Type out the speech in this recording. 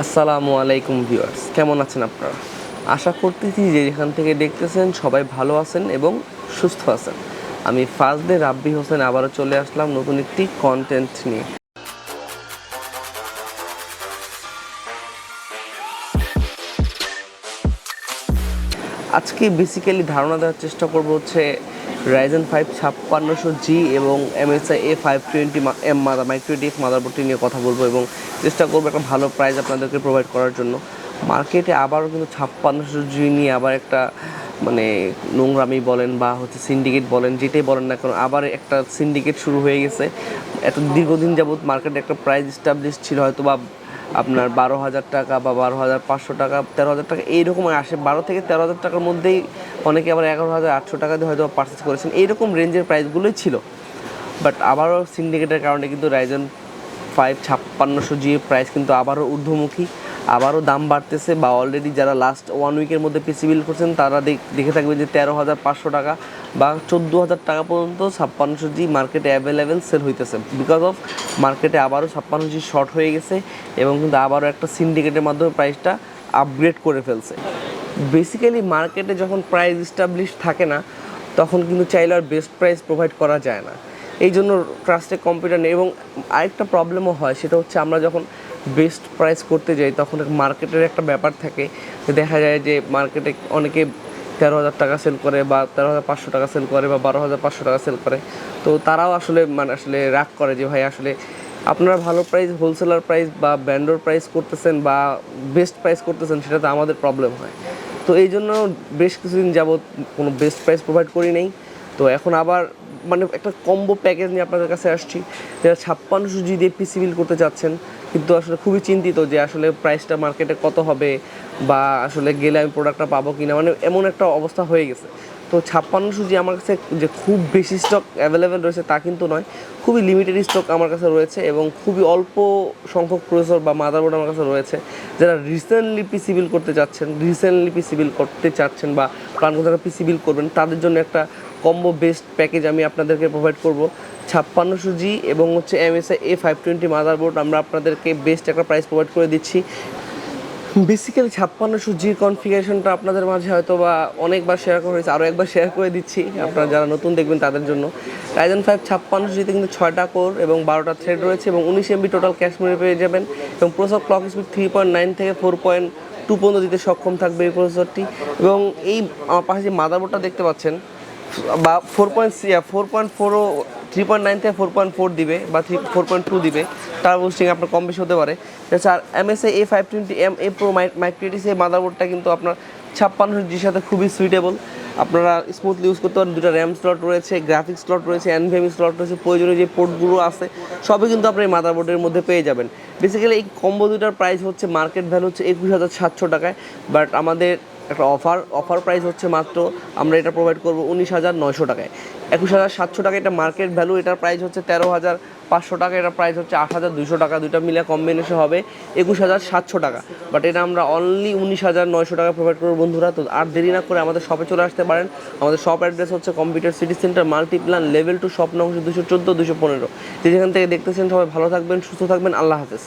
আসসালামু আলাইকুম ভিউয়ার্স, কেমন আছেন আপনারা? আশা করতেছি যে যেখান থেকে দেখতেছেন সবাই ভালো আছেন এবং সুস্থ আছেন। আমি ফার্স্ট ডে রাব্বি হোসেন আবারও চলে আসলাম নতুন একটি কন্টেন্ট নিয়ে। আজকে বেসিক্যালি ধারণা দেওয়ার চেষ্টা করব হচ্ছে Ryzen 5 5600G এবং MSI A520M মাইক্রো-টিএক্স মাদারবোর্ডটি নিয়ে কথা বলবো এবং চেষ্টা করবো একটা ভালো প্রাইস আপনাদেরকে প্রোভাইড করার জন্য। মার্কেটে আবারও কিন্তু 5600G নিয়ে আবার একটা মানে নোংরামি বলেন বা হচ্ছে সিন্ডিকেট বলেন, যেটাই বলেন না কারণ আবার একটা সিন্ডিকেট শুরু হয়ে গেছে। এত দীর্ঘদিন যাবৎ মার্কেটে একটা প্রাইস এস্টাবলিশ ছিল, হয়তো বা আপনার 12,000 টাকা বা 12,500 টাকা, 13,000 টাকা এইরকম আসে। 12 থেকে 13,000 টাকার মধ্যেই অনেকে আবার 11,800 টাকা দিয়ে হয়তো পারচেস করেছেন, এইরকম রেঞ্জের প্রাইসগুলোই ছিল। বাট আবারও সিন্ডিকেটের কারণে কিন্তু Ryzen 5 5600G এর প্রাইস কিন্তু আবারও ঊর্ধ্বমুখী, আবারও দাম বাড়তেছে। বা অলরেডি যারা লাস্ট 1 উইকের মধ্যে পিসি বিল করছেন তারা দেখে থাকবেন যে 13,500 টাকা বা 14,000 টাকা পর্যন্ত 5600G মার্কেটে অ্যাভেলেবেল সেল হইতেছে। বিকজ অফ মার্কেটে আবারও 5600G শর্ট হয়ে গেছে এবং কিন্তু আবারও একটা সিন্ডিকেটের মাধ্যমে প্রাইসটা আপগ্রেড করে ফেলছে। বেসিক্যালি মার্কেটে যখন প্রাইস এস্টাবলিশ থাকে না তখন কিন্তু চাইলে আর বেস্ট প্রাইস প্রোভাইড করা যায় না। এই জন্য ট্রাস্টেক কম্পিউটার নেই। এবং আরেকটা প্রবলেমও হয়, সেটা হচ্ছে আমরা যখন বেস্ট প্রাইস করতে যাই তখন মার্কেটের একটা ব্যাপার থাকে, দেখা যায় যে মার্কেটে অনেকে 13,000 টাকা সেল করে বা 13,500 টাকা সেল করে বা 12,500 টাকা সেল করে। তো তারাও আসলে আসলে রাগ করে যে ভাই আসলে আপনারা ভালো প্রাইস, হোলসেলার প্রাইস বা ব্যান্ডর প্রাইস করতেছেন বা বেস্ট প্রাইস করতেছেন, সেটাতে আমাদের প্রবলেম হয়। তো এই জন্য বেশ কিছুদিন যাবৎ কোনো বেস্ট প্রাইস প্রোভাইড করি নেই। তো এখন আবার একটা কম্বো প্যাকেজ নিয়ে আপনাদের কাছে আসছি, যারা 5600G দিয়ে পিসি বিল করতে চাচ্ছেন কিন্তু আসলে খুবই চিন্তিত যে আসলে প্রাইসটা মার্কেটে কত হবে বা আসলে গেলে আমি প্রোডাক্টটা পাবো কি না, এমন একটা অবস্থা হয়ে গেছে। তো 5600G আমার কাছে যে খুব বেশি স্টক অ্যাভেলেবেল রয়েছে তা কিন্তু নয়, খুবই লিমিটেড স্টক আমার কাছে রয়েছে এবং খুবই অল্প সংখ্যক প্রসেসর বা মাদারবোর্ড আমার কাছে রয়েছে। যারা রিসেন্টলি পিসি বিল করতে চাচ্ছেন বা প্ল্যান করতে পিসি বিল করবেন, তাদের জন্য একটা কম্বো বেস্ট প্যাকেজ আমি আপনাদেরকে প্রোভাইড করব। 5600G এবং হচ্ছে MSI A520 মাদারবোর্ড আমরা আপনাদেরকে বেস্ট একটা প্রাইস প্রোভাইড করে দিচ্ছি। বেসিক্যালি 5600G কনফিগারেশনটা আপনাদের মাঝে হয়তো বা অনেকবার শেয়ার করা হয়েছে, আরও একবার শেয়ার করে দিচ্ছি আপনারা যারা নতুন দেখবেন তাদের জন্য। Ryzen 5 5600G কিন্তু 6টা কোর এবং 12টা থ্রেড রয়েছে এবং 19 MB টোটাল ক্যাশ মেমরি পেয়ে যাবেন এবং প্রসেসর ক্লক স্পিড 3.9 থেকে 4.2 পর্যন্ত দিতে সক্ষম থাকবে এই প্রসেসরটি। এবং এই আমার পাশে যে মাদারবোর্ডটা দেখতে পাচ্ছেন বা 4.4ও 3.9 থেকে 4.4 দিবে বা 4.2 দিবে, তার বুস্টিং আপনার কম বেশি হতে পারে। আর MSI A520M A Pro micro-TX এই মাদারবোর্ডটা কিন্তু আপনার 5600Gর সাথে খুবই সুইটেবল, আপনারা স্মুথলি ইউজ করতে পারেন। দুটো র্যাম স্লট রয়েছে, গ্রাফিক্স স্লট রয়েছে, NVMe স্লট রয়েছে, প্রয়োজনীয় যে পোর্টগুলো আছে সবই কিন্তু আপনি এই মাদারবোর্ডের মধ্যে পেয়ে যাবেন। বেসিক্যালি এই কম্বো দুটার প্রাইস হচ্ছে মার্কেট ভ্যালু হচ্ছে 21,700 টাকায়, বাট আমাদের একটা অফার প্রাইস হচ্ছে মাত্র আমরা এটা প্রোভাইড করবো 19,900 টাকায়। 21,700 টাকা এটা মার্কেট ভ্যালু, এটার প্রাইস হচ্ছে 13,500 টাকা, এটার প্রাইস হচ্ছে 8,200 টাকা, দুইটা মিলে কম্বিনেশন হবে 21,700 টাকা। বাট এটা আমরা অনলি 19,900 টাকা প্রোভাইড করবো বন্ধুরা। তো আর দেরি না করে আমাদের শপে চলে আসতে পারেন। আমাদের শপ অ্যাড্রেস হচ্ছে computer city centre, Multiplan, level 2, shop নং 214, 215। যেখান থেকে দেখতেছেন সবাই ভালো থাকবেন, সুস্থ থাকবেন, আল্লাহ হাফেজ।